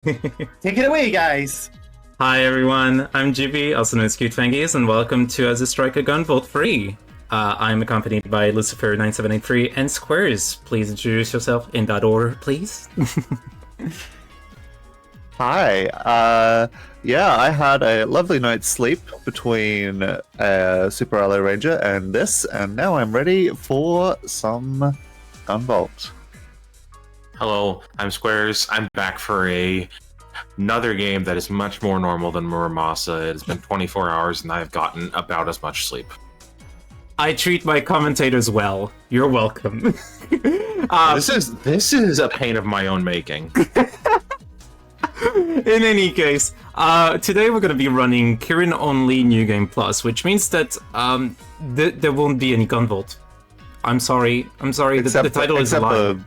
Take it away, guys! Hi everyone, I'm GB, also known as Cutefangies, and welcome to As a Striker Gunvolt 3. I'm accompanied by Lucifer9783 and Squares. Please introduce yourself in that order, please. Hi. Yeah, I had a lovely night's sleep between Super Ally Ranger and this, and now I'm ready for some Gunvolt. Hello, I'm Squares. I'm back for another game that is much more normal than Muramasa. It has been 24 hours and I've gotten about as much sleep. I treat my commentators well. You're welcome. This is a pain of my own making. In any case, today we're going to be running Kirin only New Game Plus, which means that there won't be any Gunvolt. I'm sorry. The title is a lie.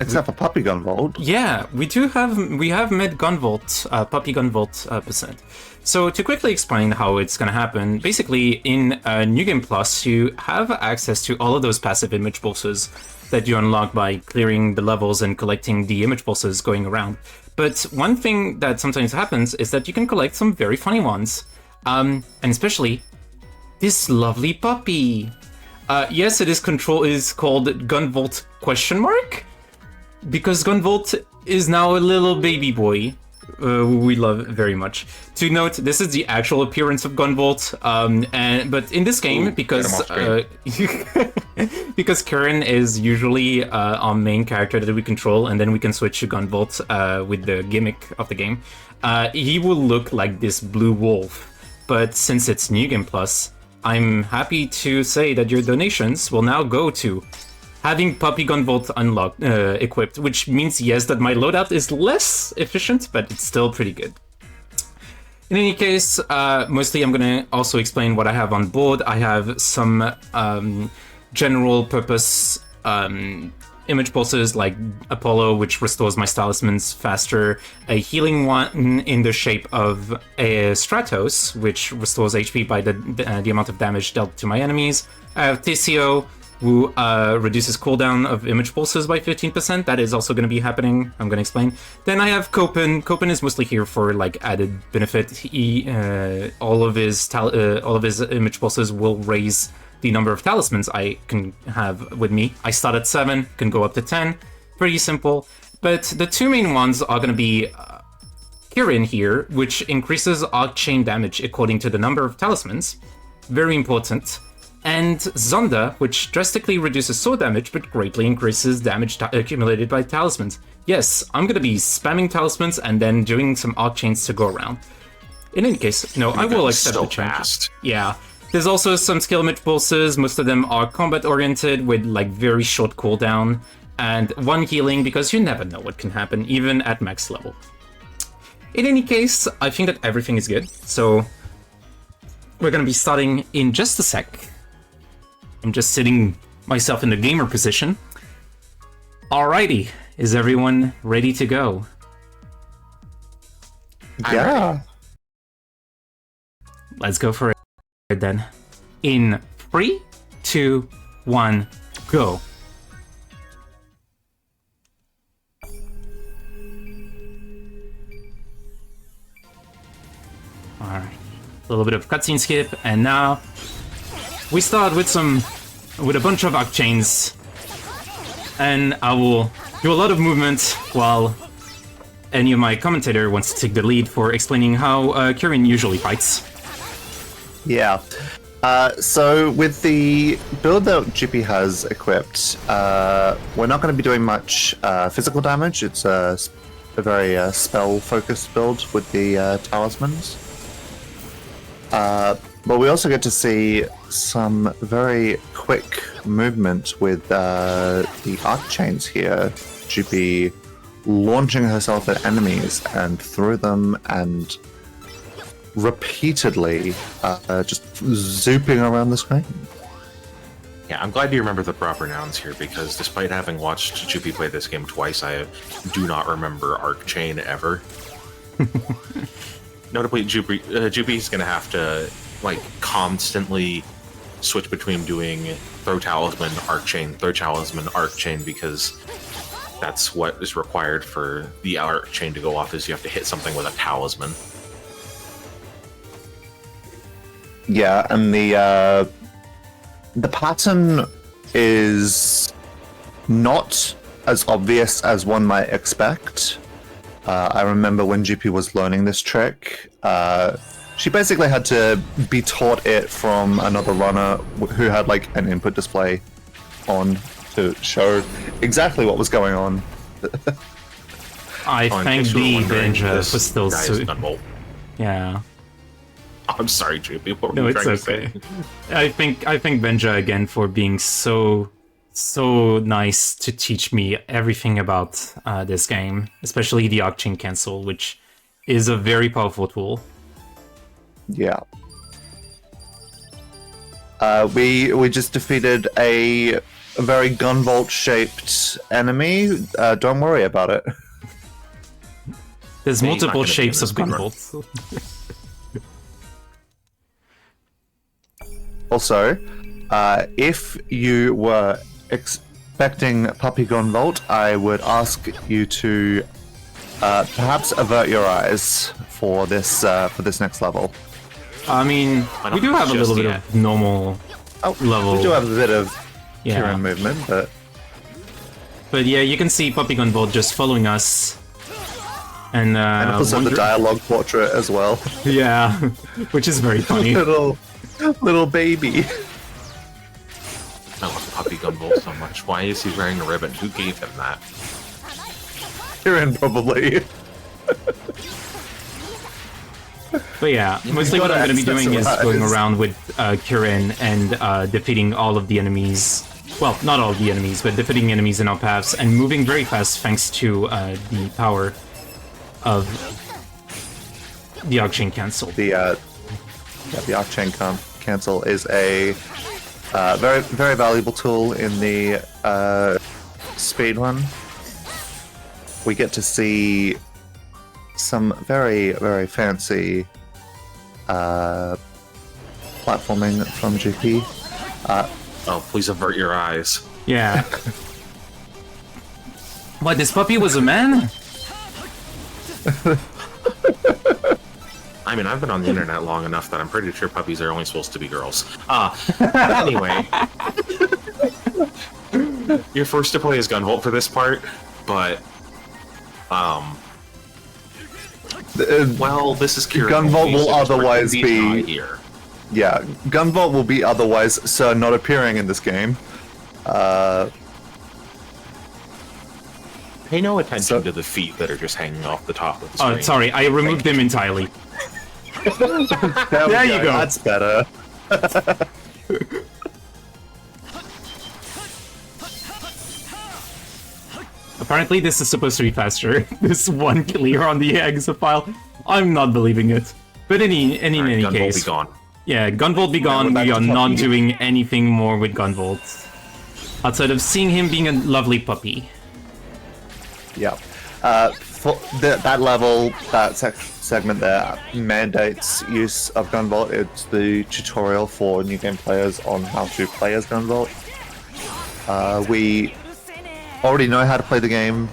Except for Puppy Gunvolt. Yeah, we have met Gunvolt, Puppy Gunvolt percent. So to quickly explain how it's gonna happen, basically in New Game Plus you have access to all of those passive image pulses that you unlock by clearing the levels and collecting the image pulses going around. But one thing that sometimes happens is that you can collect some very funny ones, and especially this lovely puppy. Yes, it is called Gunvolt ? Because Gunvolt is now a little baby boy, we love very much. To note, this is the actual appearance of Gunvolt, but in this game, because because Kirin is usually our main character that we control, and then we can switch to Gunvolt with the gimmick of the game, he will look like this blue wolf. But since it's New Game Plus, I'm happy to say that your donations will now go to having Puppy Gunvolt unlocked, equipped, which means, yes, that my loadout is less efficient, but it's still pretty good. In any case, mostly I'm gonna also explain what I have on board. I have some general purpose image pulses like Apollo, which restores my talismans faster, a healing one in the shape of a Stratos, which restores HP by the amount of damage dealt to my enemies. I have Tissio, who reduces cooldown of image pulses by 15%. That is also going to be happening. I'm going to explain. Then I have Copen. Copen is mostly here for like added benefit. He all of his image pulses will raise the number of talismans I can have with me. I start at 7, can go up to 10. Pretty simple. But the two main ones are going to be Kirin here, which increases arc chain damage according to the number of talismans. Very important. And Zonda, which drastically reduces sword damage, but greatly increases damage accumulated by talismans. Yes, I'm gonna be spamming talismans and then doing some arc chains to go around. In any case, no, I will accept the change. Yeah, there's also some skill image pulses. Most of them are combat oriented with like very short cooldown, and one healing because you never know what can happen, even at max level. In any case, I think that everything is good, so we're gonna be starting in just a sec. I'm just sitting myself in the gamer position. Alrighty, is everyone ready to go? Yeah. Let's go for it then. In 3, 2, 1, go. Alright, a little bit of cutscene skip, and now we start with a bunch of arc chains, and I will do a lot of movement while any of my commentator wants to take the lead for explaining how Kirin usually fights. Yeah. So with the build that Jippy has equipped, we're not going to be doing much physical damage. It's a very spell-focused build with the talismans. But we also get to see some very quick movement with the arc chains here. Jippy launching herself at enemies and through them and repeatedly just zooping around the screen. Yeah, I'm glad you remember the proper nouns here, because despite having watched Jupi play this game twice, I do not remember Arc Chain ever. Notably, Jupi's gonna have to like constantly switch between doing throw talisman, arc chain, throw talisman, arc chain, because That's what is required for the art chain to go off, is you have to hit something with a talisman. Yeah, and the pattern is not as obvious as one might expect. I remember when GP was learning this trick, she basically had to be taught it from another runner who had like an input display on to show exactly what was going on. I thank thee, Benja, for this still guy is Gunvolt. Yeah. I'm sorry, JP. What were No, you it's trying okay. to say? I thank Benja again for being so nice to teach me everything about this game, especially the Octane Cancel, which is a very powerful tool. Yeah. We just defeated a very Gunvolt shaped enemy. Don't worry about it. There's Yeah, he's not multiple gonna be shapes in of the speedrun. Gunvolt. Also, if you were expecting Puppy Gunvolt, I would ask you to perhaps avert your eyes for this next level. I mean, Why we not do have a just little bit yet? of normal level. We do have a bit of Yeah. Kieran movement, but But yeah, you can see Puppy Gunvolt just following us. And also the dialogue portrait as well. Yeah, which is very funny. little baby. I love Puppy Gunvolt so much. Why is he wearing a ribbon? Who gave him that? Kieran probably. But yeah, mostly what I'm going to be doing is going around with Kirin and defeating all of the enemies. Well, not all of the enemies, but defeating enemies in our paths and moving very fast thanks to the power of the Octane Cancel. The Octane Cancel is a very very valuable tool in the speedrun. We get to see some very very fancy platforming from GP. Oh, please avert your eyes. Yeah. What, this puppy was a man? I mean, I've been on the internet long enough that I'm pretty sure puppies are only supposed to be girls. Anyway. You're forced to play as Gunvolt for this part, but... well, this is Kieran. Gunvolt will otherwise be... here. Yeah, Gunvolt will be otherwise Sir not appearing in this game. Pay no attention to the feet that are just hanging off the top of the screen. Oh, sorry, I removed them entirely. There you go. That's better. Apparently this is supposed to be faster. This one clear on the Exafile. I'm not believing it. But in any Gunvolt case... be gone. Yeah, Gunvolt be gone. back We to are not puppy. doing anything more with Gunvolt. Outside of seeing him being a lovely puppy. Yeah. For that level, that segment there mandates use of Gunvolt. It's the tutorial for new game players on how to play as Gunvolt. We already know how to play the game,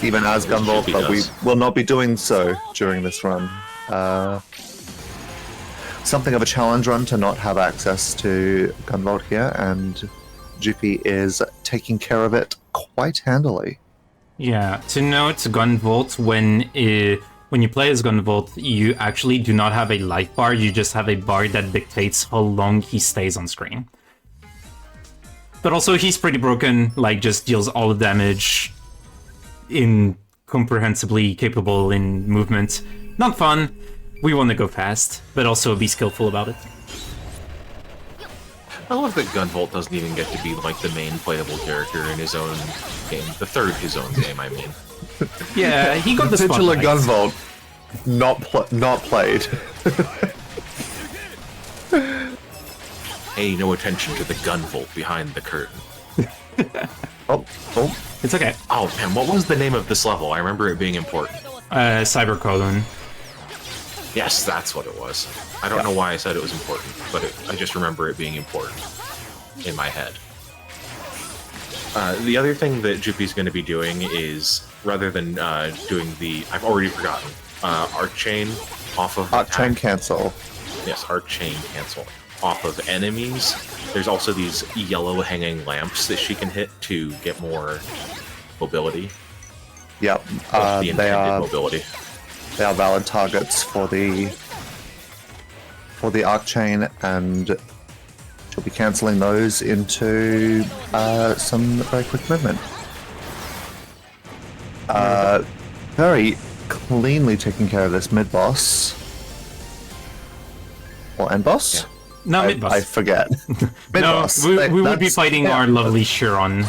even as Gunvolt, but we will not be doing so during this run. Something of a challenge run to not have access to Gunvolt here, and GP is taking care of it quite handily. Yeah, to note, Gunvolt, when you play as Gunvolt, you actually do not have a life bar, you just have a bar that dictates how long he stays on screen. But also, he's pretty broken, like, just deals all the damage, incomprehensibly capable in movement. Not fun. We want to go fast, but also be skillful about it. I love that Gunvolt doesn't even get to be like the main playable character in his own game. The third his own game, I mean. Yeah, he got the Titular spotlight. Gunvolt, not played. Pay no attention to the Gunvolt behind the curtain. Oh. It's okay. Oh man, what was the name of this level? I remember it being important. Cybercolon. Yes, that's what it was. I don't know why I said it was important, but I just remember it being important in my head. The other thing that Juppy's going to be doing is, rather than doing the, I've already forgotten, arc chain off of Arc chain attack. cancel. Yes, arc chain cancel off of enemies. There's also these yellow hanging lamps that she can hit to get more mobility. Yep. The They intended are mobility. valid targets for the arc chain, and she'll be cancelling those into some very quick movement. Very cleanly taking care of this mid boss or end boss. Yeah. No, mid boss. I forget. Mid No, boss. we would be That's- fighting yeah. our lovely Chiron.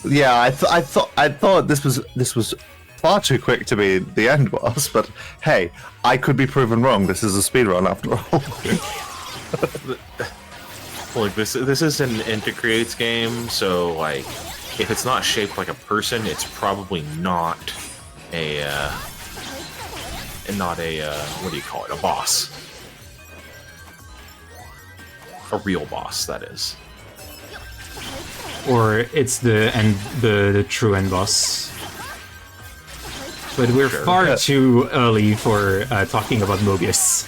Yeah, I thought this was far too quick to be the end boss, but hey, I could be proven wrong. This is a speedrun after all. Like this is an Intercreates game, so like if it's not shaped like a person, it's probably not a what do you call it? A boss. A real boss, that is. Or it's the true end boss. But we're Sure. far too early for talking about Mobius.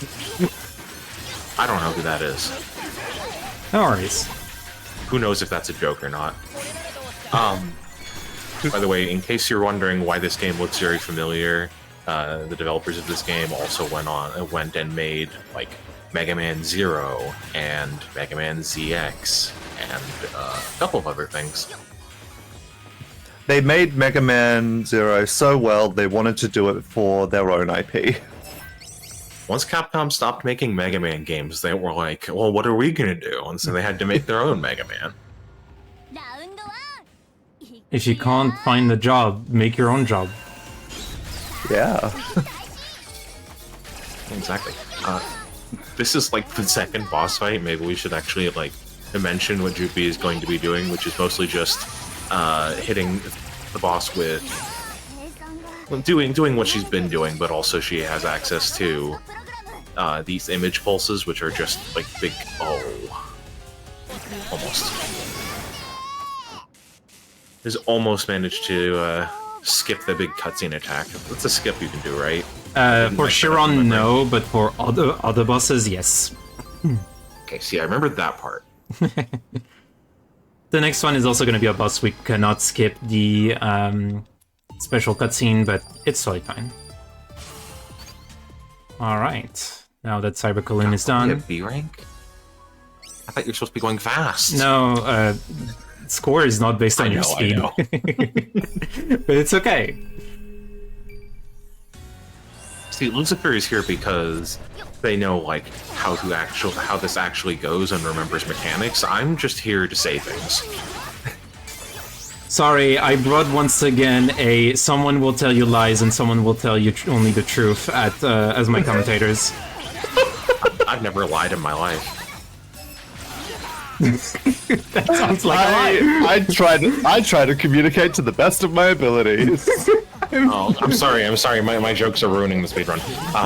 I don't know who that is. No worries. Who knows if that's a joke or not. By the way, in case you're wondering why this game looks very familiar, the developers of this game also went and made like Mega Man Zero and Mega Man ZX and a couple of other things. They made Mega Man Zero so well they wanted to do it for their own IP. Once Capcom stopped making Mega Man games, they were like, well, what are we gonna do? And so they had to make their own Mega Man. If you can't find a job, make your own job. Yeah. Exactly. This is like the second boss fight. Maybe we should actually like mention what Juppy is going to be doing, which is mostly just hitting the boss with doing what she's been doing, but also she has access to these image pulses, which are just like big. Oh, almost. Has almost managed to skip the big cutscene attack. That's a skip you can do, right? For Chiron, no, but for other bosses, yes. Okay, see, I remembered that part. The next one is also going to be a boss we cannot skip the special cutscene, but it's totally fine. Alright, now that Cybercollion is You done. have B rank? I thought you were supposed to be going fast. No, score is not based on your speed. I know. But it's okay. See, Lucifer is here because they know like how this actually goes and remembers mechanics. I'm just here to say things. Sorry, I brought once again a someone will tell you lies and someone will tell you only the truth as my commentators. I've never lied in my life. That sounds like a lie. I try to communicate to the best of my abilities. Oh, I'm sorry. My jokes are ruining the speedrun.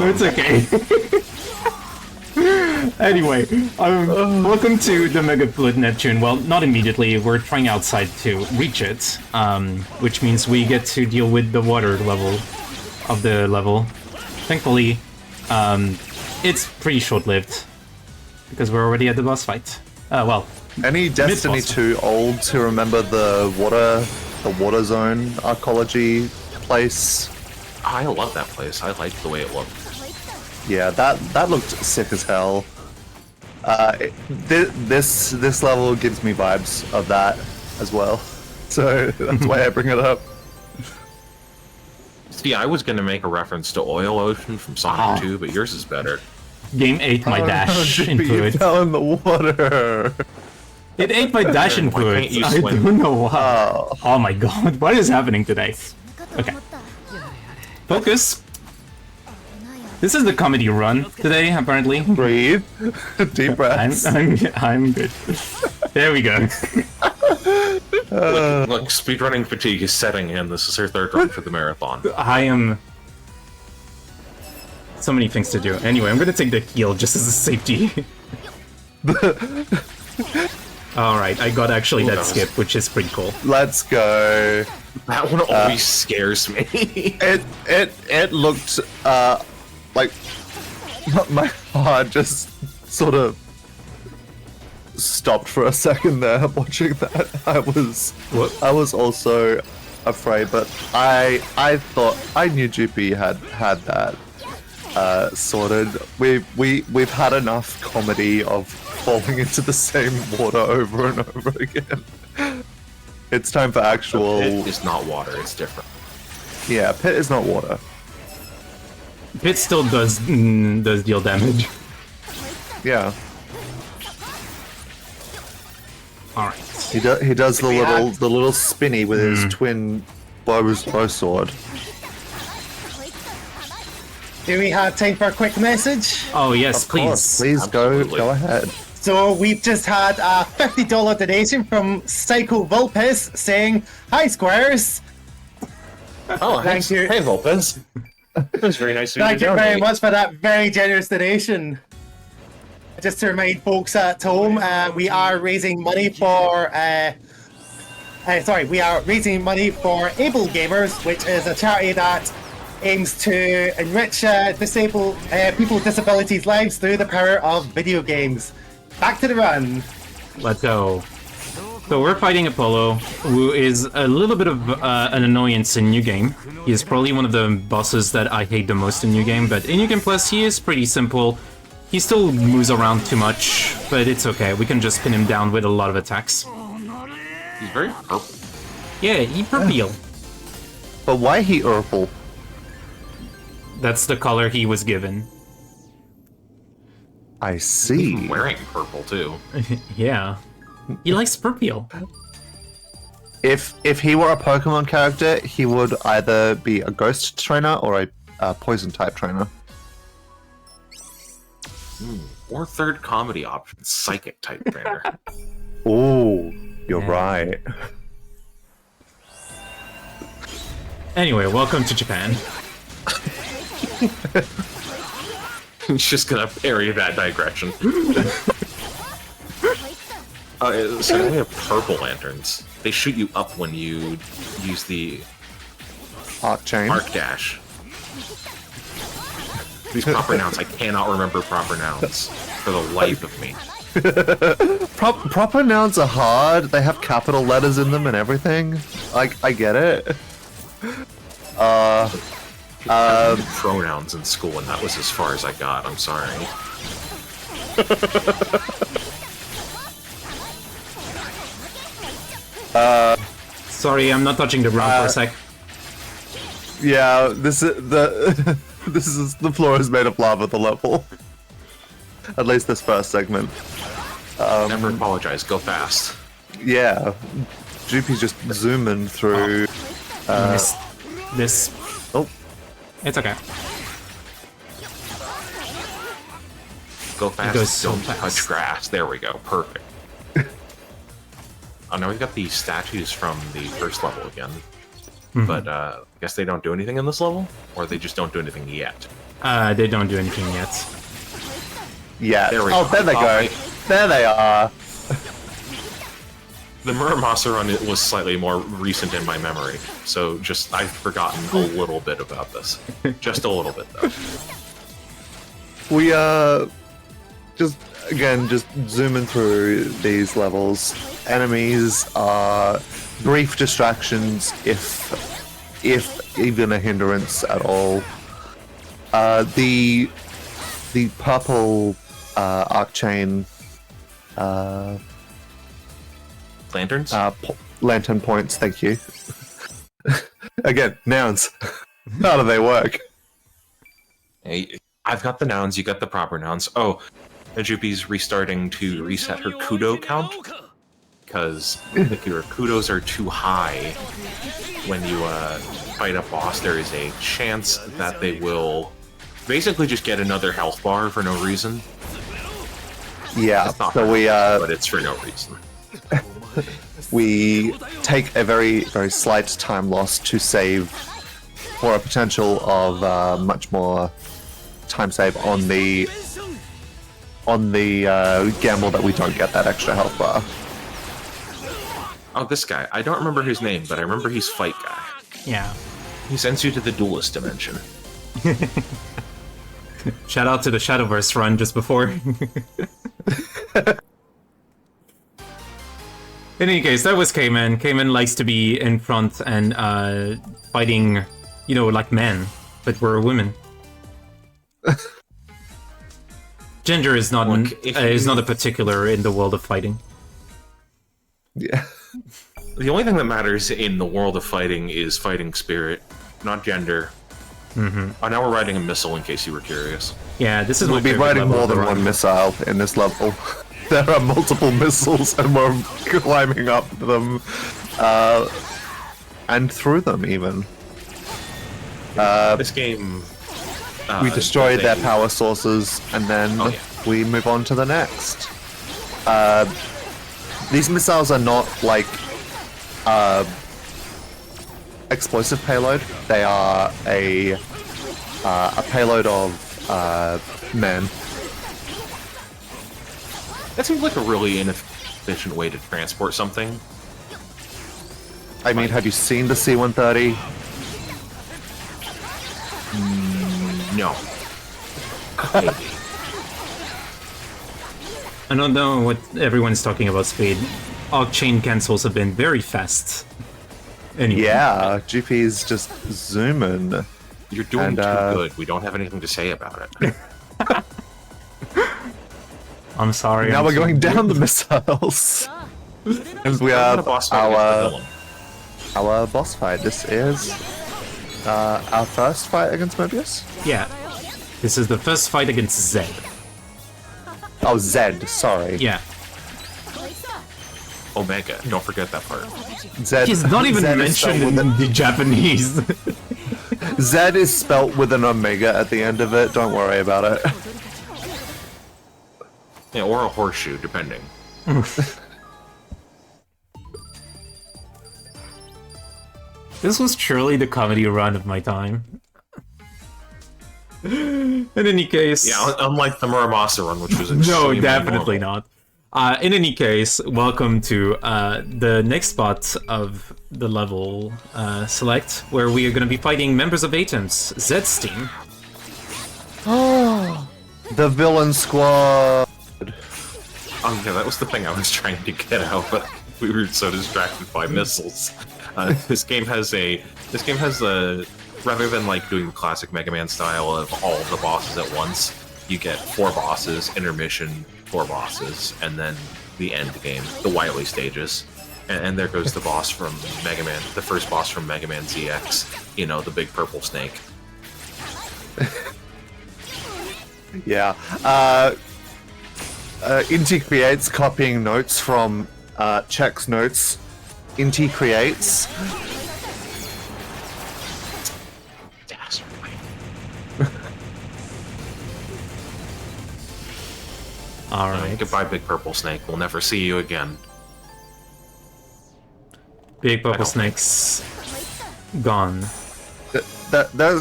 It's okay. Anyway, welcome to the Mega Fluid Neptune. Well, not immediately. We're trying outside to reach it, which means we get to deal with the water level of the level. Thankfully, it's pretty short-lived because we're already at the boss fight. Well, Any Destiny Mid-boss. 2 old to remember the water zone arcology place? I love that place. I like the way it looked. Yeah, that looked sick as hell. This level gives me vibes of that as well, so that's why I bring it up. See, I was gonna make a reference to Oil Ocean from Sonic 2, but yours is better. game ate my dash But into you it. fell in the water. It ate my dash into Why it. can't you I swim? don't know why. Oh my god, what is happening today? Okay. Focus. This is the comedy run today, apparently. Breathe. Deep breaths. I'm good. There we go. Look, speedrunning fatigue is setting in. This is her third run for the marathon. I am... So many things to do. Anyway, I'm gonna take the heal just as a safety. Alright, I got actually Ooh, that that was- skip, which is pretty cool. Let's go. That one always scares me. It looked like my heart just sort of stopped for a second there watching that. What? I was also afraid, but I thought I knew GP had that sorted. We've had enough comedy of falling into the same water over and over again. It's time for actual. It is not water. It's different. Yeah, pit is not water. Pit still does deal damage. Yeah, Alright. he does the We little spinny with his twin bow sword. Do we have time for a quick message? Oh yes, Of course, please Absolutely. go ahead. So we've just had a $50 donation from Psycho Vulpes saying, "Hi Squares, Oh, Thank you. Hey, Vulpes. It was very nice of you thank to you very donate. much for that very generous donation." Just to remind folks at home, we are raising money for we are raising money for Able Gamers, which is a charity that aims to enrich disabled people with disabilities' lives through the power of video games. Back to the run. Let's go. So we're fighting Apollo, who is a little bit of an annoyance in New Game. He is probably one of the bosses that I hate the most in New Game, but in New Game Plus he is pretty simple. He still moves around too much, but it's okay. We can just pin him down with a lot of attacks. He's very purple. Yeah, he purple. But why he purple? That's the color he was given. I see. Wearing purple too. Yeah. He likes purple. If he were a Pokemon character, he would either be a ghost trainer or a poison type trainer. Or third comedy option, psychic type trainer. Oh, you're Yeah. right. Anyway, welcome to Japan. He's just gonna parry that digression. So we have purple lanterns. They shoot you up when you use the Arc chain. arc dash. These proper nouns, I cannot remember proper nouns for the life of me. Proper nouns are hard. They have capital letters in them and everything. I get it. I did pronouns in school, and that was as far as I got. I'm sorry. Sorry, I'm not touching the ground for a sec. Yeah, this is the the floor is made of lava. The level. At least this first segment. Never apologize. Go fast. Yeah, GP's just zooming through. This. Oh, It's okay. Go fast. goes so Don't fast. touch grass. There we go. Perfect. Oh, now we've got the statues from the first level again. But I guess they don't do anything in this level? Or they just don't do anything yet? They don't do anything yet. yeah. There we Oh, go. there they go. Alright. There they are. The Muramasa run was slightly more recent in my memory, so just I've forgotten a little bit about this. Just a little bit, though. We just zooming through these levels. Enemies are brief distractions, if even a hindrance at all. The purple arc chain Lanterns? lantern points. Thank you. Again, nouns. How do they work? Hey, I've got the nouns, you got the proper nouns. Oh, Jupi's restarting to reset her kudo count, because if your kudos are too high when you fight a boss, there is a chance that they will basically just get another health bar for no reason. Yeah. It's not So but it's for no reason. we take a very slight time loss to save for a potential of much more time save on the gamble that we don't get that extra health bar. Oh, this guy. I don't remember his name, but I remember he's Fight Guy. Yeah. He sends you to the duelist dimension. Shout out to the Shadowverse run just before. In any case, that was Cayman. Cayman likes to be in front and fighting, you know, like men, but we're women. Gender is not not a particular in the world of fighting. Yeah. The only thing that matters in the world of fighting is fighting spirit, not gender. Mm-hmm. Oh, now we're riding a missile, in case you were curious. Yeah, this is We'll my be favorite riding level more of the than run. one missile in this level. There are multiple missiles, and we're climbing up them, and through them even. This game... We destroy their power sources, and then we move on to the next. These missiles are not like explosive payload. They are a payload of men. That seems like a really inefficient way to transport something. I mean, have you seen the C-130? No. Maybe. I don't know what everyone's talking about speed. Off-chain cancels have been very fast. Anyway. Yeah, GP's just zooming. You're doing too good. We don't have anything to say about it. I'm sorry. Now we're going down the missiles. And we have our boss fight. This is our first fight against Mobius? Yeah. This is the first fight against Zed. Oh, Zed, sorry. Yeah. Omega. Don't forget that part. Zed, He's not even Zed is mentioned spelled in the Japanese. Zed is spelt with an omega at the end of it. Don't worry about it. Yeah, or a horseshoe, depending. This was truly the comedy run of my time. In any case... Yeah, unlike the Muramasa run, which was extremely No, definitely normal. not. In any case, welcome to the next spot of the level select, where we are going to be fighting members of Atom's Zed's team. Oh, the villain squad. Oh yeah, that was the thing I was trying to get out, but we were so distracted by missiles. This game has rather than like doing the classic Mega Man style of all of the bosses at once, you get 4 bosses, intermission, 4 bosses, and then the end game, the Wily stages. And there goes the boss from Mega Man, the first boss from Mega Man ZX, you know, the big purple snake. Yeah. Inti creates copying notes from Check's notes. Inti creates. Alright. Goodbye, big purple snake. We'll never see you again. Big Purple Snake's gone. That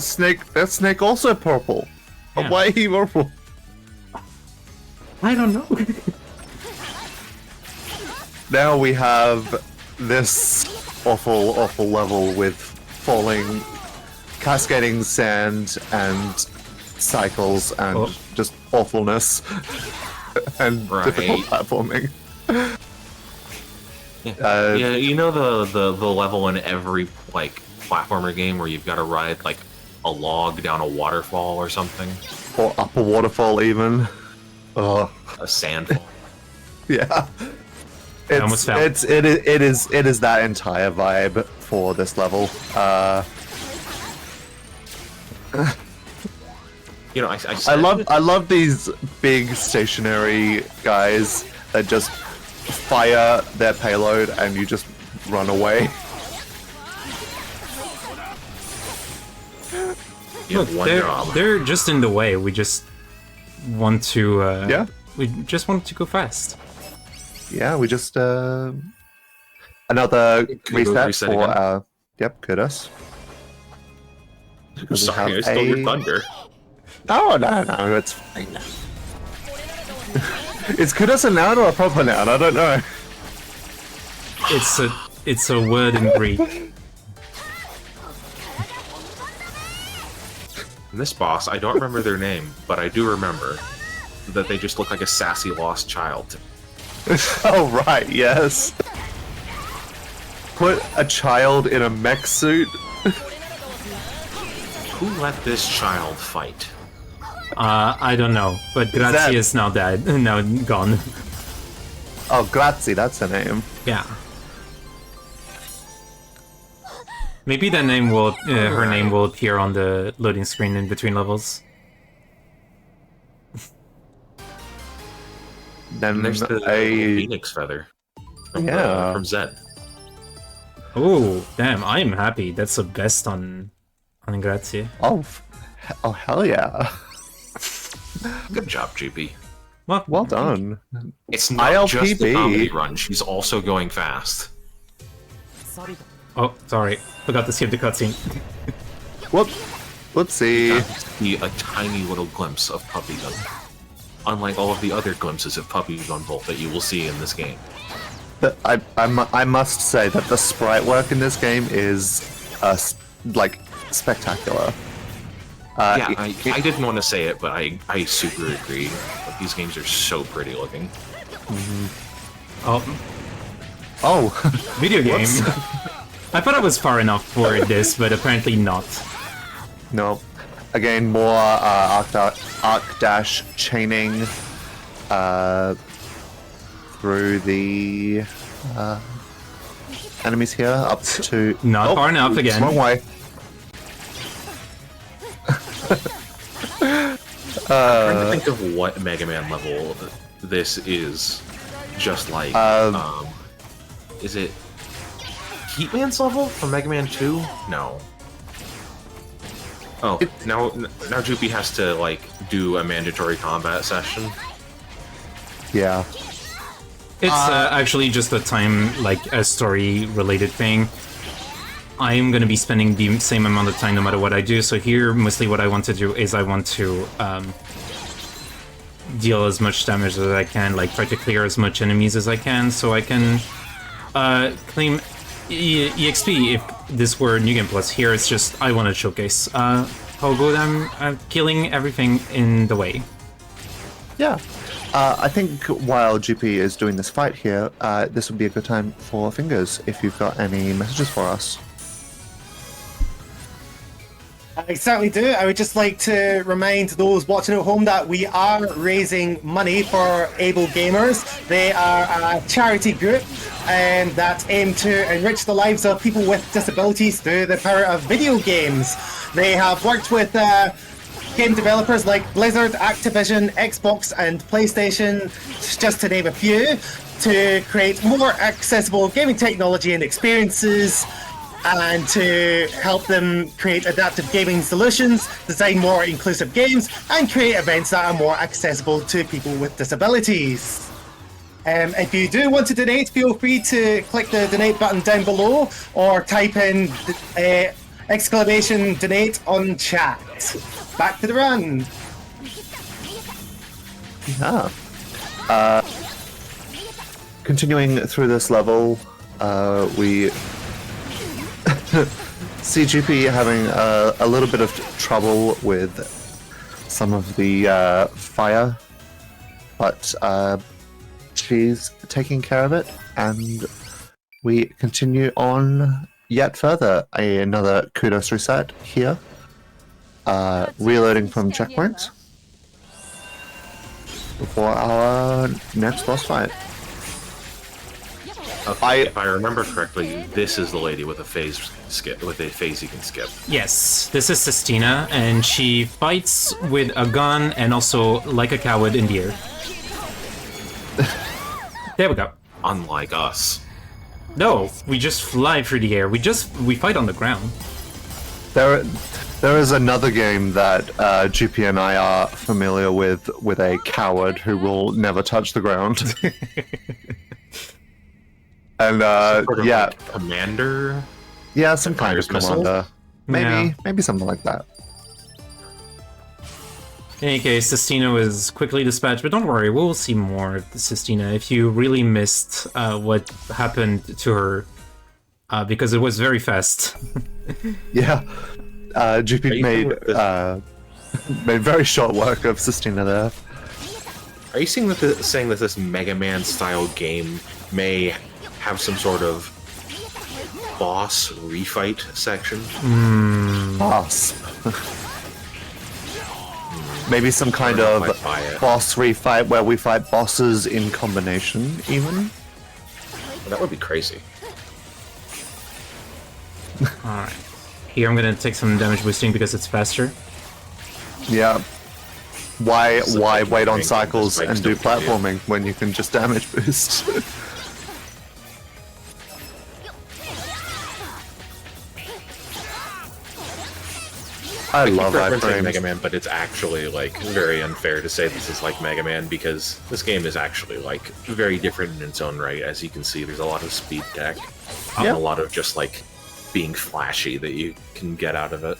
snake also purple. Yeah. Why he purple? I don't know. Now we have this awful level with falling, cascading sand and cycles and just awfulness and difficult platforming. Yeah, you know the level in every like platformer game where you've got to ride like a log down a waterfall or something, Or up a waterfall even. Oh, a sandfall. yeah. almost fell. It is that entire vibe for this level. You know, I love these big stationary guys that just fire their payload and you just run away. Look, they're just in the way. We just want to... Yeah. We just want to go fast. Yeah, we just another reset reset for again. yep, kudos. I'm sorry, I have stole your a- thunder. No, it's fine. Is kudos a noun or a proper noun? I don't know. It's a It's a word in Greek. And this boss, I don't remember their name, but I do remember that they just look like a sassy lost child. Oh, right, yes. Put a child in a mech suit. Who let this child fight? I don't know, but Grazie is now dead, now gone. Oh, Grazie, that's her name. Yeah. Maybe that name will, her name will appear on the loading screen in between levels. Then And there's the phoenix feather from Zed. Oh, damn! I am happy. That's the best on Grazie. Oh, hell yeah. Good job, GP. Well done. It's not just the ILPB. comedy run, she's also going fast. Oh, sorry. Forgot to skip the cutscene. Whoopsie. See a tiny little glimpse of Puppy Gun. Unlike all of the other glimpses of Puppy Gunvolt that you will see in this game. I must say that the sprite work in this game is, like, spectacular. I didn't want to say it, but I super agree. Like, these games are so pretty looking. Oh, video game. I thought I was far enough for this, but apparently not. No. Again, more arc dash chaining through the enemies here up to... Not far enough again. Wrong way. I'm trying to think of what Mega Man level this is. Just like, is it Heatman's level from Mega Man 2? No. Oh, now Droopy has to, like, do a mandatory combat session. Yeah. It's actually just a time, like, a story-related thing. I'm gonna be spending the same amount of time no matter what I do, so here, mostly what I want to do is I want to, deal as much damage as I can, like, try to clear as much enemies as I can, so I can, claim EXP if this were New Game Plus. Here it's just, I want to showcase, how good I'm killing everything in the way. Yeah. I think while GP is doing this fight here, this would be a good time for Fingers, if you've got any messages for us. I certainly do. I would just like to remind those watching at home that we are raising money for Able Gamers. They are a charity group that aim to enrich the lives of people with disabilities through the power of video games. They have worked with game developers like Blizzard, Activision, Xbox and PlayStation, just to name a few, to create more accessible gaming technology and experiences, and to help them create adaptive gaming solutions, design more inclusive games, and create events that are more accessible to people with disabilities. If you do want to donate, feel free to click the donate button down below or type in exclamation donate on chat. Back to the run. Yeah. Continuing through this level, we CGP having a little bit of trouble with some of the fire, but she's taking care of it, and we continue on yet further. Another kudos reset here. Reloading from checkpoint before our next boss fight. If I remember correctly, this is the lady with a phase skip, with a phase you can skip. Yes, this is Sistina, and she fights with a gun and also like a coward in the air. There we go. Unlike us. No, we just fly through the air. We fight on the ground. There is another game that GP and I are familiar with a coward who will never touch the ground. And Sort of yeah, like Commander. yeah, some kind of Fires commander, Yeah. maybe something like that. In any case, Sistina was quickly dispatched, but don't worry, we'll see more of Sistina. If you really missed what happened to her because it was very fast. Yeah. GP you made doing with made very short work of Sistina there. Are you saying that this Mega Man style game may have some sort of boss refight section? Boss. Maybe some kind I don't know of if I buy it. boss refight where we fight bosses in combination, even. That would be crazy. Alright. Here I'm gonna take some damage boosting because it's faster. Yeah. Why wait on Making cycles this and do makes no idea. platforming when you can just damage boost? I love Keep referencing iframes. Mega Man, but it's actually like very unfair to say this is like Mega Man because this game is actually like very different in its own right. As you can see, there's a lot of speed tech, and a lot of just like being flashy that you can get out of it.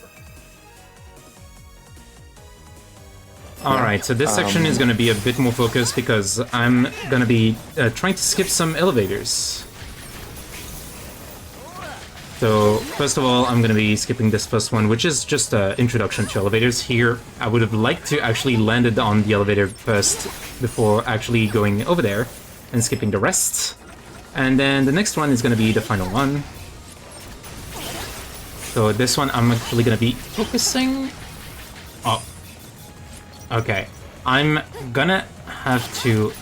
Alright, so this section is gonna be a bit more focused because I'm gonna be trying to skip some elevators. So, first of all, I'm gonna be skipping this first one, which is just an introduction to elevators. Here, I would have liked to actually landed on the elevator first before actually going over there and skipping the rest. And then the next one is gonna be the final one. So this one I'm actually gonna be focusing... Oh. Okay. I'm gonna have to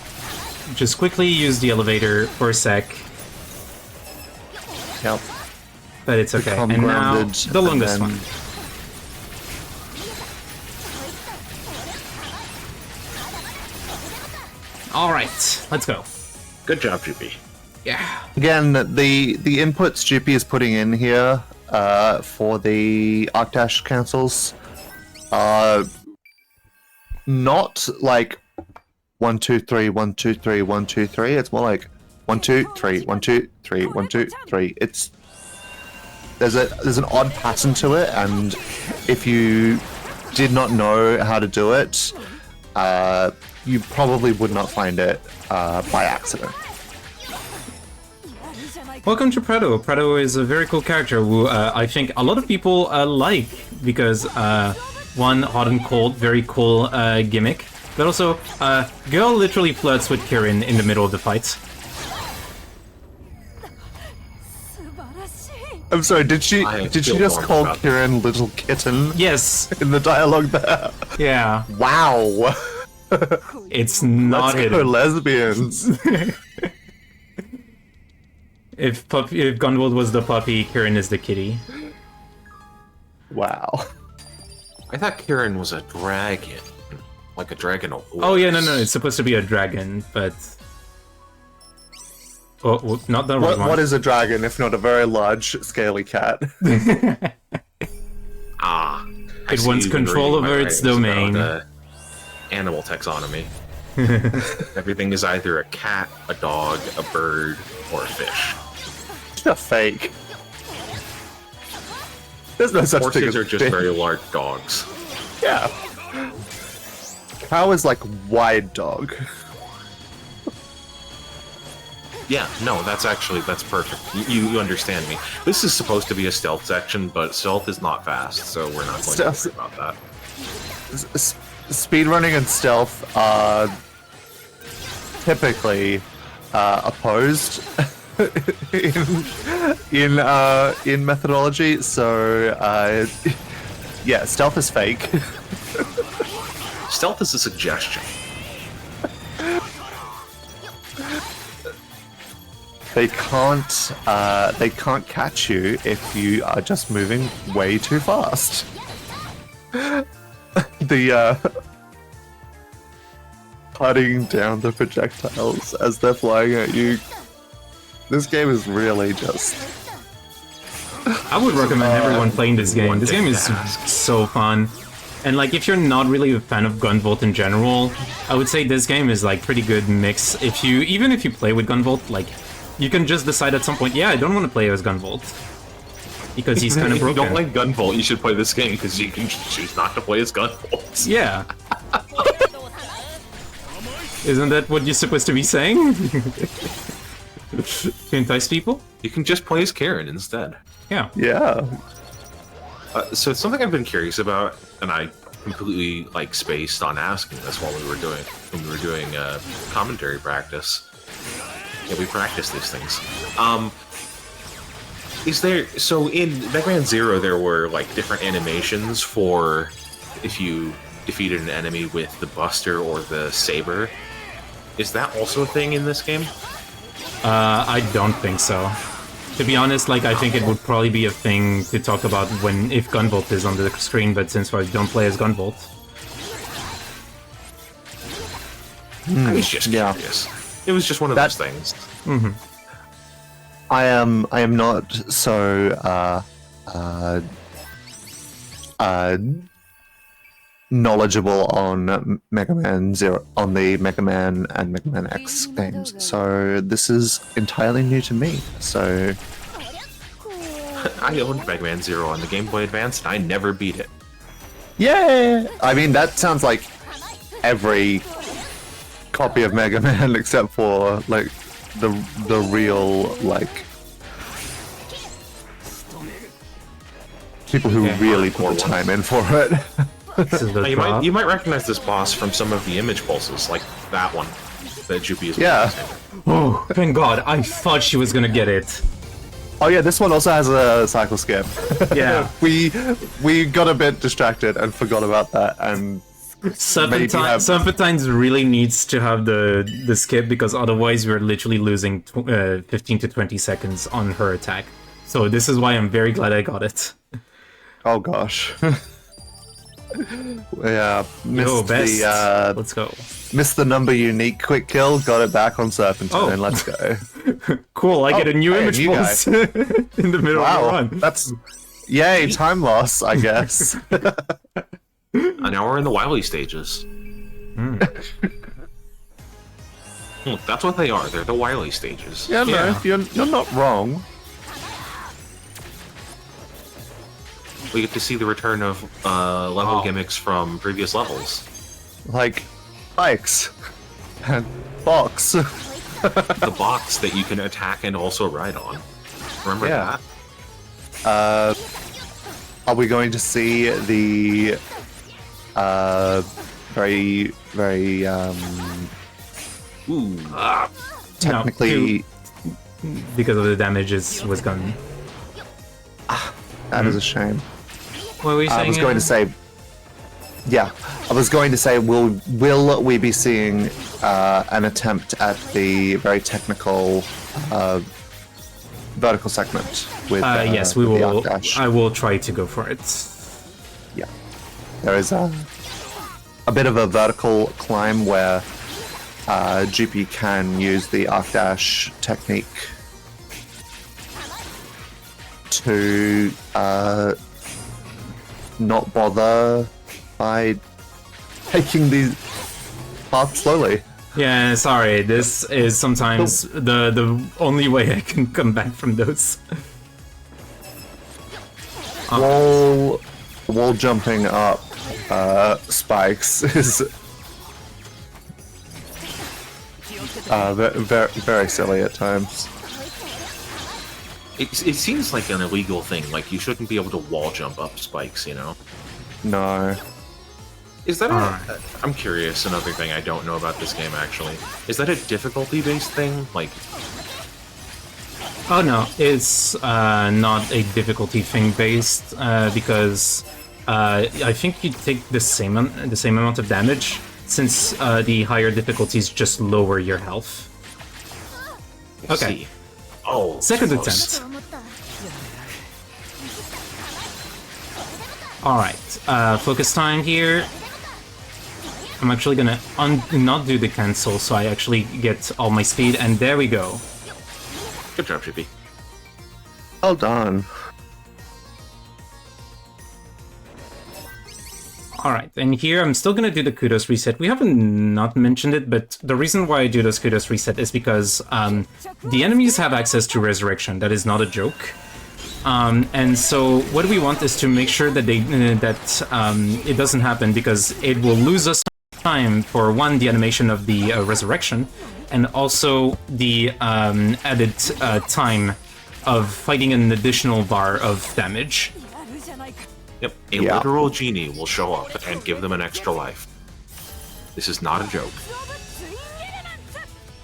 just quickly use the elevator for a sec. Yep. But it's okay. Become And now, grounded, the and longest then- one. Alright, let's go. Good job, GP. Yeah. Again, the inputs GP is putting in here for the Arcdash cancels are not like 1 2 3 1 2 3 1 2 3. It's more like 1 2 3 1 2 3 1 2 3. It's there's an odd pattern to it, and if you did not know how to do it, you probably would not find it by accident. Welcome to Predo. Predo is a very cool character who I think a lot of people like because one, hot and cold, very cool gimmick, but also girl literally flirts with Kirin in the middle of the fight. I'm sorry, did she I just feel call warm about Kirin little kitten Yes. in the dialogue there? Yeah. Wow. It's not Let's go hidden. lesbians. If Gunvolt was the puppy, Kirin is the kitty. Wow. I thought Kirin was a dragon, like a dragon of war. Oh yeah, no, it's supposed to be a dragon, but oh, not the right one. What is a dragon if not a very large, scaly cat? Ah, I It see wants you've been control reading my over its writings domain. about, animal taxonomy. Everything is either a cat, a dog, a bird, or a fish. It's a fake. There's no such thing Horses as are just fish. very large dogs. Yeah. Cow is like wide dog. Yeah, no, that's perfect. You understand me. This is supposed to be a stealth section, but stealth is not fast, so we're not going to Stealth- worry about that. Speedrunning and stealth are typically opposed in methodology. So yeah, stealth is fake. Stealth is a suggestion. They can't catch you if you are just moving way too fast. The cutting down the projectiles as they're flying at you. This game is really just I would recommend everyone playing this game. one This thing game to is ask. so fun. And like, if you're not really a fan of Gunvolt in general, I would say this game is like pretty good mix. Even if you play with Gunvolt, like, you can just decide at some point, yeah, I don't want to play as Gunvolt. Because he's kind of If you broken. don't like Gunvolt, you should play this game because you can choose not to play as Gunvolt. Yeah. Isn't that what you're supposed to be saying? To entice people? You can just play as Karen instead. Yeah. Yeah. So it's something I've been curious about, and I completely like spaced on asking this while we were doing commentary practice. Yeah, we practice these things. Is there so in Mega Man Zero there were like different animations for if you defeated an enemy with the Buster or the Saber? Is that also a thing in this game? I don't think so. To be honest, like I think it would probably be a thing to talk about if Gunvolt is on the screen, but since I don't play as Gunvolt. I was just curious. It was just one of those things. Mm-hmm. I am not so knowledgeable on Mega Man Zero, on the Mega Man and Mega Man X games, so this is entirely new to me. So I owned Mega Man Zero on the Game Boy Advance, and I never beat it. yeah, I mean that sounds like every copy of Mega Man except for like the real like people who really put the time in for it. This is the Now, you might recognize this boss from some of the image pulses, like that one that Juppie is Yeah. using. Oh, thank God! I thought she was gonna get it. Oh yeah, this one also has a cycle skip. Yeah. we got a bit distracted and forgot about that, and Serpentines really needs to have the skip because otherwise we're literally losing 15 to 20 seconds on her attack. So this is why I'm very glad I got it. oh gosh. Yeah, missed best. Let's go. missed the number unique quick kill, got it back on Serpentine, Oh. and let's go. Cool, I get a new hey, image new guy. pulse in the middle of the Wow, run. that's yay, time loss, I guess. And now we're in the Wily stages. That's what they are. They're the Wily stages. Yeah, no, Yeah. you're not wrong. We get to see the return of level gimmicks from previous levels. Like bikes and box. The box that you can attack and also ride on. Remember Yeah. that? Are we going to see the very Ooh. technically Because of the damages was gone. that is a shame. What were you saying? I was going to say, yeah, I was going to say, will we be seeing an attempt at the very technical vertical segment with? Yes, we with the will. arc dash? I will try to go for it. Yeah, there is a bit of a vertical climb where GP can use the arc dash technique to not bother by taking the path slowly. Yeah, sorry. This is sometimes the only way I can come back from those. Wall jumping up spikes is very, very silly at times. It seems like an illegal thing. Like, you shouldn't be able to wall jump up spikes, you know? No. Is that I'm curious, another thing I don't know about this game, actually. Is that a difficulty-based thing? Like... Oh no, it's not a difficulty thing based because I think you take the same amount of damage since the higher difficulties just lower your health. Okay. See. Oh, Second close. attempt. Alright, focus time here. I'm actually gonna not do the cancel so I actually get all my speed, and there we go. Good job, Chippy. Well done. Alright, and here I'm still gonna do the kudos reset. We haven't not mentioned it, but the reason why I do this kudos reset is because the enemies have access to resurrection. That is not a joke. And so what we want is to make sure that it doesn't happen because it will lose us time for one, the animation of the resurrection, and also the added time of fighting an additional bar of damage. Yep, a literal genie will show up and give them an extra life. This is not a joke.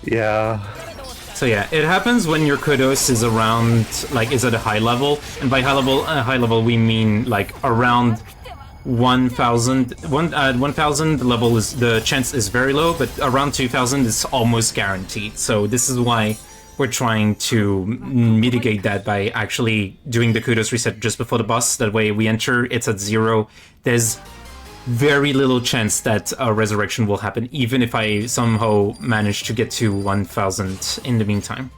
Yeah. So yeah, it happens when your Kudos is around, like, is at a high level, and by high level we mean like around 1,000. 1,000 the level is, the chance is very low, but around 2,000 is almost guaranteed. So this is why we're trying to mitigate that by actually doing the Kudos reset just before the boss. That way we enter, it's at 0. There's very little chance that a resurrection will happen, even if I somehow manage to get to 1,000 in the meantime.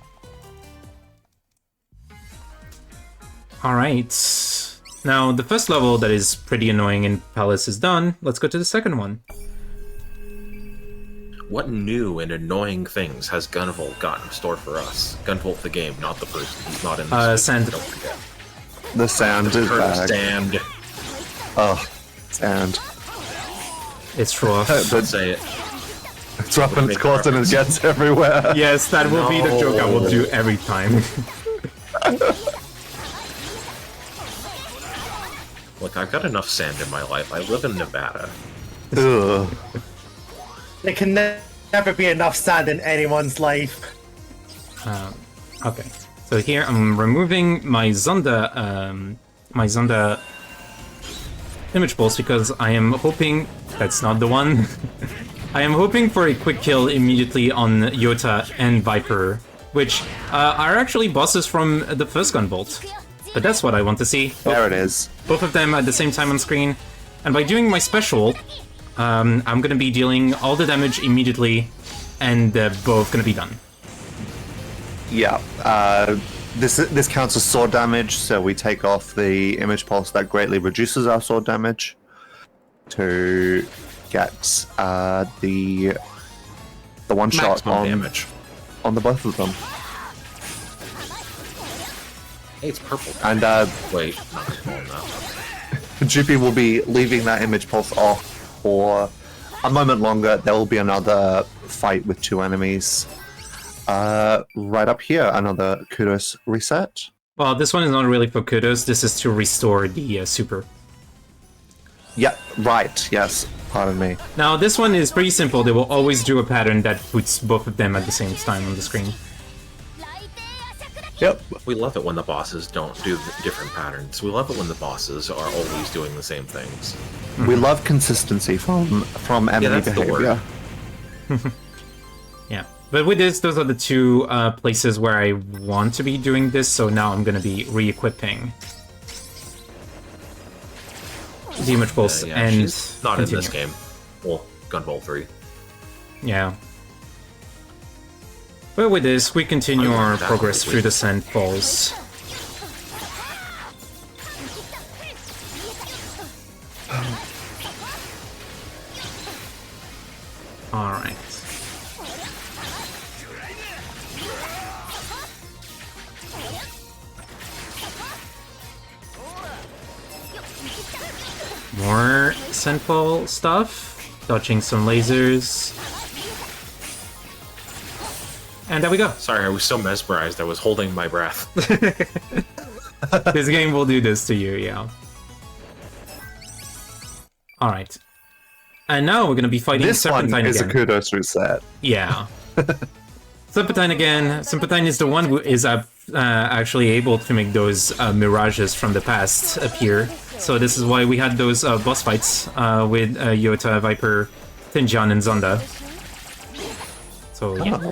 Alright. Now, the first level that is pretty annoying in Palace is done. Let's go to the second one. What new and annoying things has Gunvolt got in store for us? Gunvolt the game, not the person. He's not in this. Sand. Don't forget. The sand is back. Sand. Oh, sand. It's rough. But Say it. it's rough and it's coarse and it gets everywhere. Yes, that will be the joke I will do every time. Look, I've got enough sand in my life. I live in Nevada. Ugh. There can never be enough sand in anyone's life. Okay, so here I'm removing my Zonda, image pulse because I am hoping that's not the one. I am hoping for a quick kill immediately on Yota and Viper, which are actually bosses from the first Gunvolt. But that's what I want to see. There it is. Both of them at the same time on screen. And by doing my special, I'm gonna be dealing all the damage immediately, and they're both gonna be done. Yeah. This counts as sword damage, so we take off the image pulse that greatly reduces our sword damage to get the one shot Maximum on damage. on the both of them. Hey, it's purple. And Wait, not small enough. GP will be leaving that image pulse off for a moment longer. There will be another fight with 2 enemies. Right up here, another Kudos reset. Well, this one is not really for Kudos, this is to restore the super. Yeah, right, yes, pardon me. Now, this one is pretty simple. They will always do a pattern that puts both of them at the same time on the screen. Yep. We love it when the bosses don't do different patterns. We love it when the bosses are always doing the same things. We love consistency from enemy that's the behavior. word. Yeah. But with this, those are the 2 places where I want to be doing this, so now I'm going to be re-equipping the image pulse Yeah, and she's not continue. in this game. Well, Gunvolt 3. Yeah. But with this, we continue Oh, our that progress was through the sand falls. Alright. More sandfall stuff, dodging some lasers. And there we go. Sorry, I was so mesmerized I was holding my breath. This game will do this to you, yeah. Alright. And now we're gonna be fighting This one Serpentine is again. a Kudos reset. Yeah. Serpentine again. Serpentine is the one who is actually able to make those mirages from the past appear. So this is why we had those boss fights with Yota, Viper, Tinjan, and Zonda. So yeah.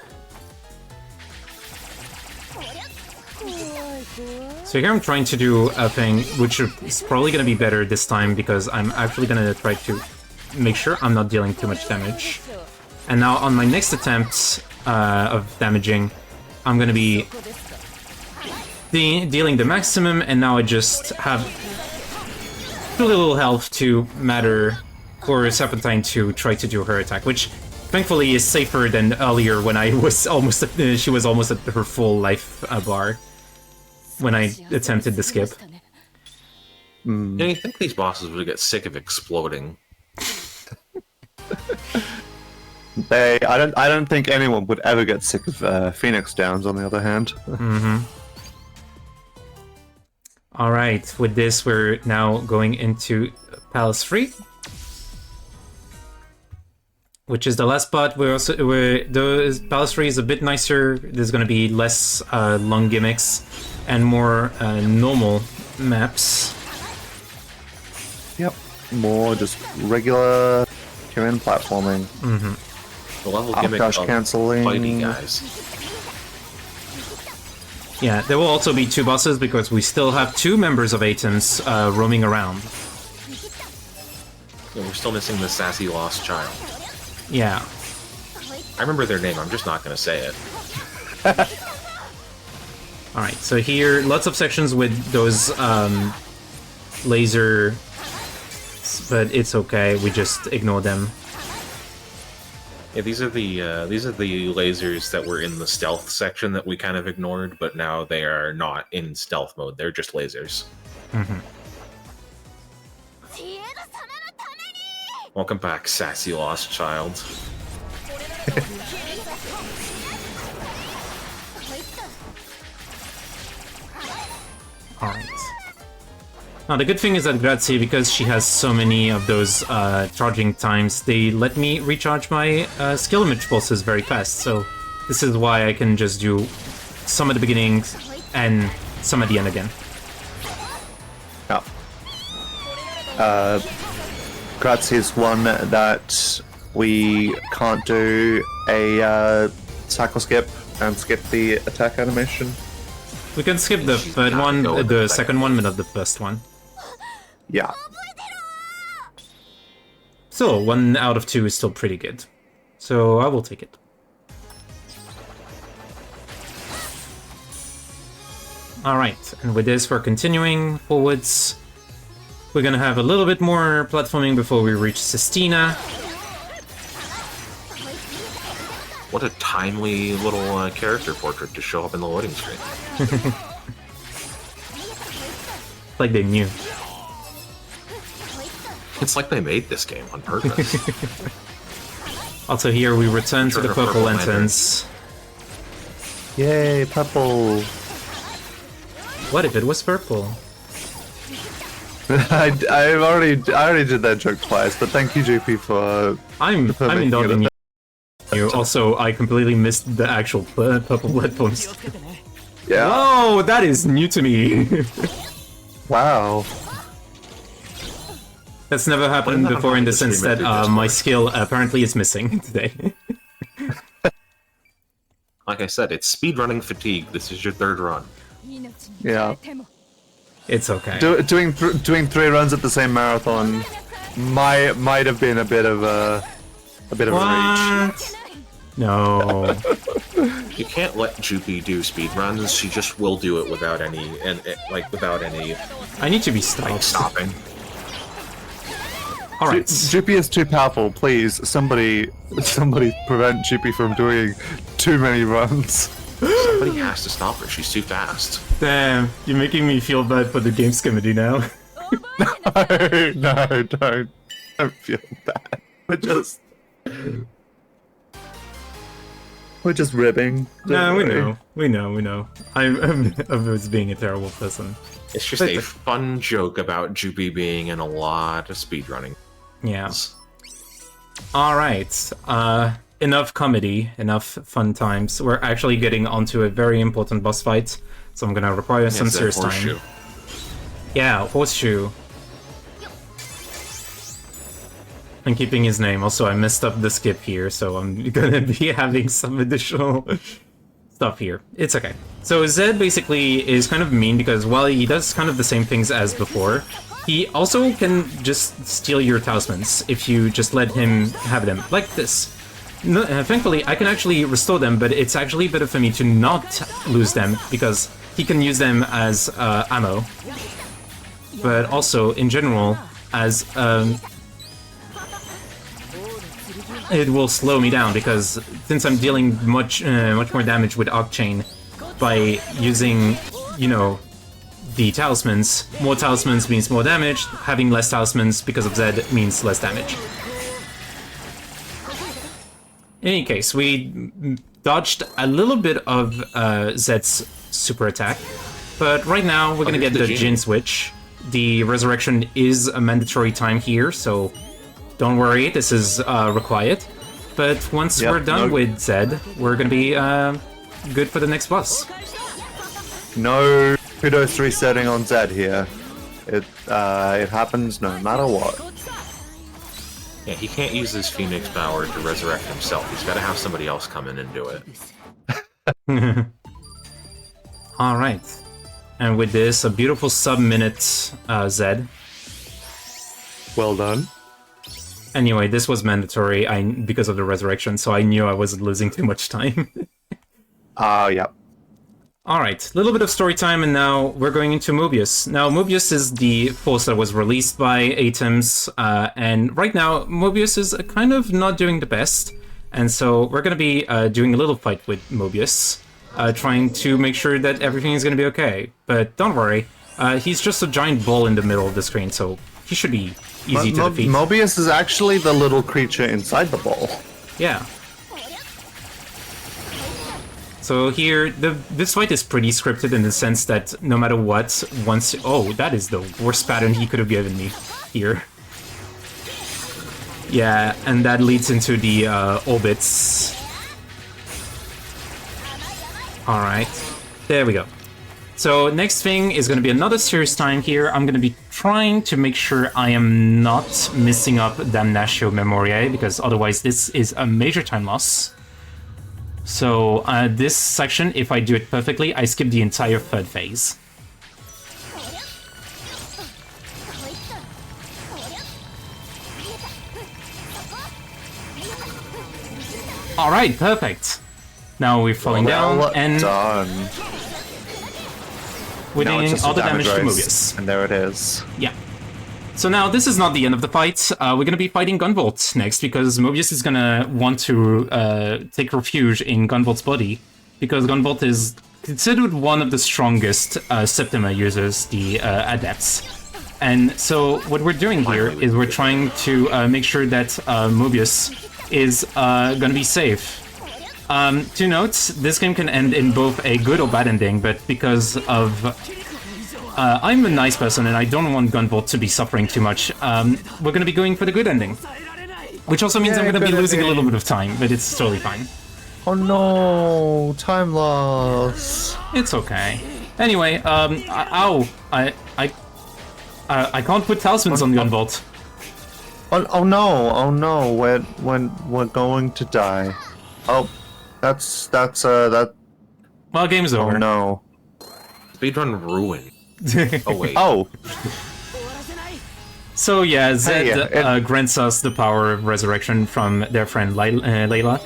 So here I'm trying to do a thing which is probably going to be better this time because I'm actually going to try to make sure I'm not dealing too much damage. And now on my next attempt of damaging, I'm going to be dealing the maximum, and now I just have too little health to matter for Serpentine to try to do her attack, which thankfully is safer than earlier when I was almost she was almost at her full life bar when I attempted the skip. You think these bosses would get sick of exploding? I don't think anyone would ever get sick of Phoenix Downs. On the other hand, All right, with this, we're now going into Palace 3, which is the last spot. The Palace 3 is a bit nicer. There's going to be less long gimmicks and more normal maps. Yep, more just regular Kieran platforming. The level Oh, gimmick gosh, of canceling. fighting guys. Yeah, there will also be 2 bosses because we still have 2 members of Athens roaming around. Yeah, we're still missing the sassy lost child. Yeah. I remember their name, I'm just not going to say it. Alright, so here, lots of sections with those laser... But it's okay, we just ignore them. Yeah, these are the lasers that were in the stealth section that we kind of ignored, but now they are not in stealth mode. They're just lasers. Welcome back, sassy lost child. Alright. Now, the good thing is that Grazie, because she has so many of those charging times, they let me recharge my skill image pulses very fast, so this is why I can just do some at the beginning and some at the end again. Yeah. Grazie is one that we can't do a cycle skip and skip the attack animation. We can skip the third one, the second one, but not the first one. Yeah. Still, 1 out of 2 is still pretty good. So I will take it. Alright, and with this we're continuing forwards. We're gonna have a little bit more platforming before we reach Sistina. What a timely little character portrait to show up in the loading screen. Like they knew. It's like they made this game on purpose. Also here we return to the Return of purple Purple lanterns. Yay, purple! What if it was purple? I already did that joke twice, but thank you, JP, for I'm making indulging it you. Also, I completely missed the actual purple platforms. Yeah. Oh, that is new to me. Wow. That's never happened Why not before in the have sense this stream that at the my Discord? skill apparently is missing today. Like I said, it's speedrunning fatigue. This is your 3rd run. Yeah. It's okay. Doing 3 runs at the same marathon might have been a bit of a reach. What? No. You can't let Jupi do speedruns. She just will do it without any without any I need to be stopped. stopping. Alright. Jippy is too powerful. Please, somebody prevent Jippy from doing too many runs. Somebody has to stop her. She's too fast. Damn, you're making me feel bad for the games committee now. No, don't feel bad. We're just ribbing. No, Don't we worry. know. I was being a terrible person. It's just a fun joke about Jupi being in a lot of speedrunning. Yeah. Alright, enough comedy, enough fun times. We're actually getting onto a very important boss fight, so I'm gonna require some It's that serious horseshoe. time. Yeah, Horseshoe. I'm keeping his name. Also, I messed up the skip here, so I'm gonna be having some additional stuff here. It's okay. So Zed basically is kind of mean because while he does kind of the same things as before, he also can just steal your talismans if you just let him have them, like this. No, thankfully, I can actually restore them, but it's actually better for me to not lose them because he can use them as ammo. But also, in general, as it will slow me down because since I'm dealing much more damage with Arcchain by using, you know, the talismans. More talismans means more damage. Having less talismans because of Zed means less damage. In any case, we dodged a little bit of Zed's super attack, but right now we're gonna get the Jin switch. The resurrection is a mandatory time here, so don't worry, this is required. But once we're done with Zed, we're gonna be good for the next boss. No kudos resetting on Zed here. It happens no matter what. Yeah, he can't use his Phoenix power to resurrect himself. He's got to have somebody else come in and do it. Alright. And with this, a beautiful sub-minute Zed. Well done. Anyway, this was mandatory because of the resurrection, so I knew I wasn't losing too much time. Yep. Alright, a little bit of story time, and now we're going into Mobius. Now, Mobius is the force that was released by Atoms, and right now, Mobius is kind of not doing the best, and so we're going to be doing a little fight with Mobius, trying to make sure that everything is going to be okay. But don't worry, he's just a giant ball in the middle of the screen, so he should be easy to defeat. Mobius is actually the little creature inside the ball. Yeah. So here, this fight is pretty scripted in the sense that no matter what, once... Oh, that is the worst pattern he could have given me here. Yeah, and that leads into the orbits. Alright, there we go. So next thing is going to be another serious time here. I'm going to be trying to make sure I am not missing up Damnatio Memoriae, because otherwise this is a major time loss. So this section, if I do it perfectly, I skip the entire third phase. Alright, perfect. Now we're falling down and done. We're doing all the damage to raise, Mobius. and there it is. Yeah. So now this is not the end of the fight. We're going to be fighting Gunvolt next because Mobius is going to want to take refuge in Gunvolt's body because Gunvolt is considered one of the strongest Septima users, the Adepts. And so what we're doing here is we're trying to make sure that Mobius is going to be safe. To note, this game can end in both a good or bad ending, but because of... I'm a nice person and I don't want Gunvolt to be suffering too much, we're going to be going for the good ending. Which also means I'm going to be losing a little bit of time, but it's totally fine. Oh no, time loss. It's okay. Anyway, ow, I can't put talismans on Gunvolt. Oh no, we're going to die. Oh, that's that. Well, game's over. Oh no. Speedrun ruined. Oh wait. Oh. So yeah, Zed grants us the power of resurrection from their friend Layla.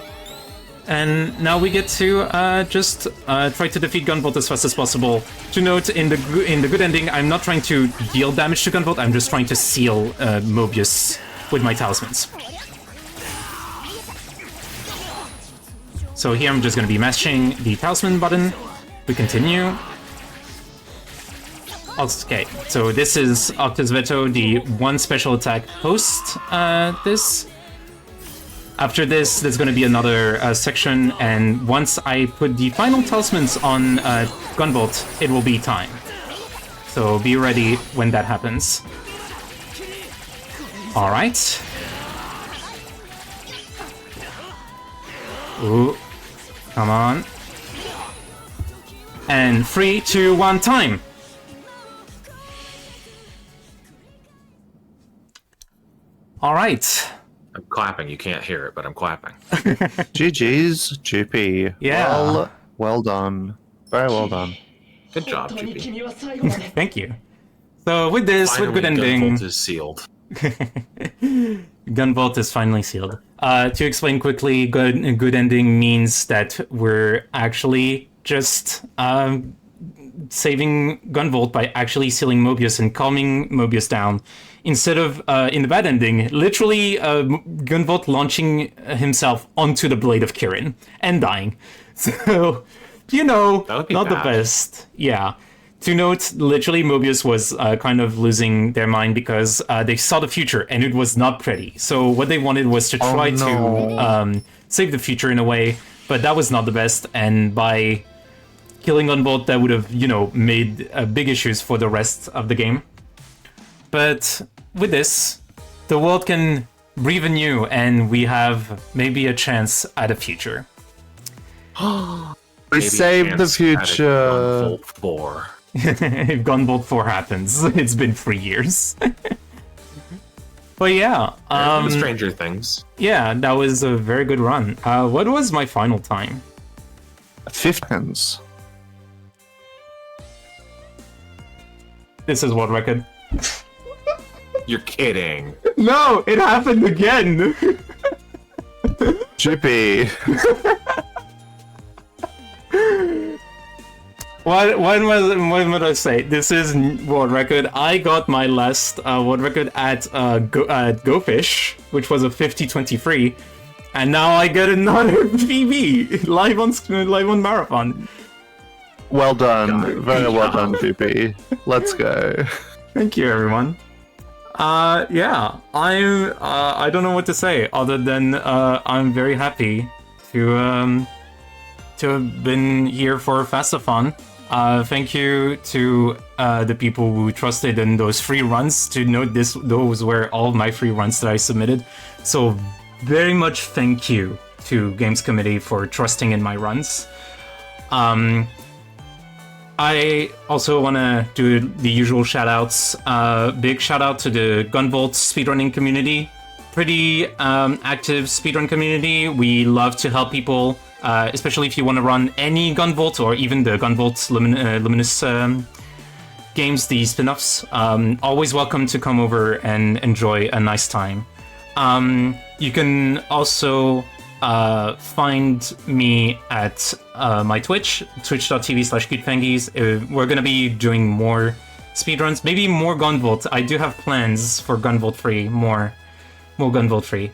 And now we get to just try to defeat Gunvolt as fast as possible. To note, in the good ending, I'm not trying to deal damage to Gunvolt, I'm just trying to seal Mobius with my talismans. So here I'm just going to be mashing the talisman button. We continue. Okay, so this is Octa's Veto, the one special attack post this. After this, there's going to be another section, and once I put the final talismans on Gunvolt, it will be time. So be ready when that happens. Alright. Ooh. Come on. And 3, 2, 1, time! Alright. I'm clapping. You can't hear it, but I'm clapping. GG's, GP. Yeah. Well done. Very well done. Good job, GP. Thank you. So with this, Finally, with good ending... Gunvolt is sealed. Gunvolt is finally sealed. To explain quickly, good ending means that we're actually just saving Gunvolt by actually sealing Mobius and calming Mobius down. Instead of, in the bad ending, literally Gunvolt launching himself onto the blade of Kirin and dying. So, you know, not the best. Yeah. To note, literally, Mobius was kind of losing their mind because they saw the future and it was not pretty. So what they wanted was to try to save the future in a way, but that was not the best. And by killing Gunvolt, that would have, made big issues for the rest of the game. But with this, the world can breathe anew, and we have maybe a chance at a future. We saved the future. Gunvolt 4. If Gunvolt 4 happens, it's been 3 years. But yeah, Stranger Things. Yeah, that was a very good run. What was my final time? 15s. This is what record? You're kidding. No, it happened again. Jippy. What would I say? This is world record. I got my last world record at Go Fish, which was a 50-23, and now I get another PB live on Marathon. Well done. Very well done, Jippy. Let's go. Thank you, everyone. Yeah, I don't know what to say other than I'm very happy to have been here for FAST-ATHON. Thank you to the people who trusted in those free runs. To note, those were all of my free runs that I submitted. So very much thank you to Games Committee for trusting in my runs. I also want to do the usual shout-outs. Big shout-out to the Gunvolt speedrunning community. Pretty active speedrun community. We love to help people, especially if you want to run any Gunvolt or even the Gunvolt Luminous games, the spin-offs. Always welcome to come over and enjoy a nice time. You can also find me at my Twitch, twitch.tv/Cutefangies. We're going to be doing more speedruns, maybe more Gunvolt. I do have plans for Gunvolt 3, more Gunvolt 3.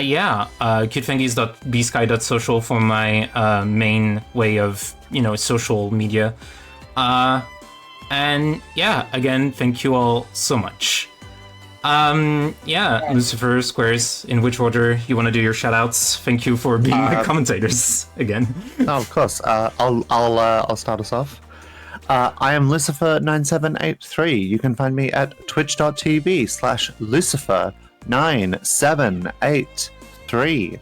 Yeah, cutefangies.bsky.social for my main way of, social media. And yeah, again, thank you all so much. Yeah, Lucifer, Squares, in which order you want to do your shoutouts? Thank you for being my commentators again. No, of course. I'll start us off. I am Lucifer9783. You can find me at twitch.tv/Lucifer9783.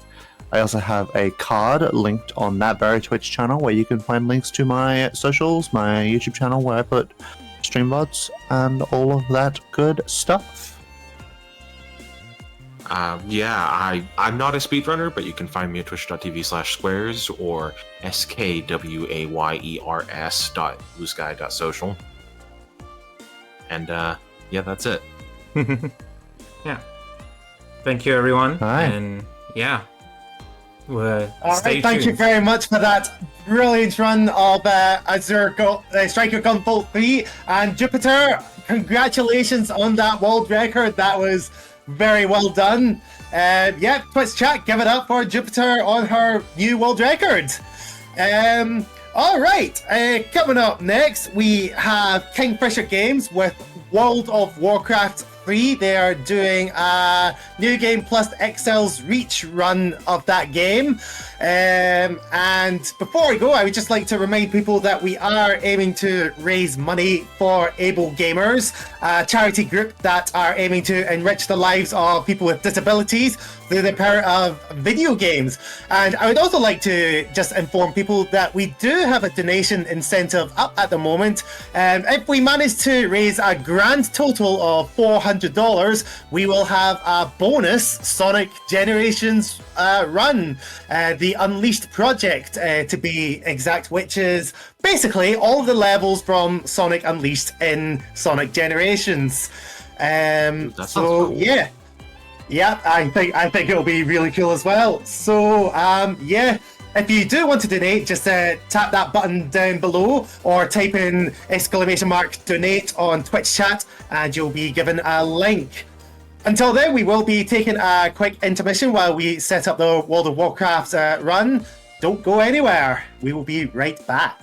I also have a card linked on that very Twitch channel where you can find links to my socials, my YouTube channel where I put stream VODs and all of that good stuff. I'm not a speedrunner, but you can find me at twitch.tv/squares or skwayers.bluesky.social. And yeah, that's it. Yeah. Thank you, everyone. All right. And yeah. All stay right, thank tuned. you very much for that brilliant run of Azure Striker Gunvolt 3. And Jupiter, congratulations on that world record. That was very well done. Yeah, Twitch chat, give it up for Jupiter on her new world record. All right, coming up next, we have Kingfisher Games with World of Warcraft 3. They are doing a New Game Plus XL's Reach run of that game. And before we go, I would just like to remind people that we are aiming to raise money for Able Gamers, a charity group that are aiming to enrich the lives of people with disabilities through the power of video games. And I would also like to just inform people that we do have a donation incentive up at the moment. If we manage to raise a grand total of $400, we will have a bonus Sonic Generations run, the Unleashed project to be exact, which is basically all of the levels from Sonic Unleashed in Sonic Generations. So cool. Yeah, I think it'll be really cool as well. So yeah, if you do want to donate, just tap that button down below or type in !donate on Twitch chat and you'll be given a link. Until then, we will be taking a quick intermission while we set up the World of Warcraft run. Don't go anywhere. We will be right back.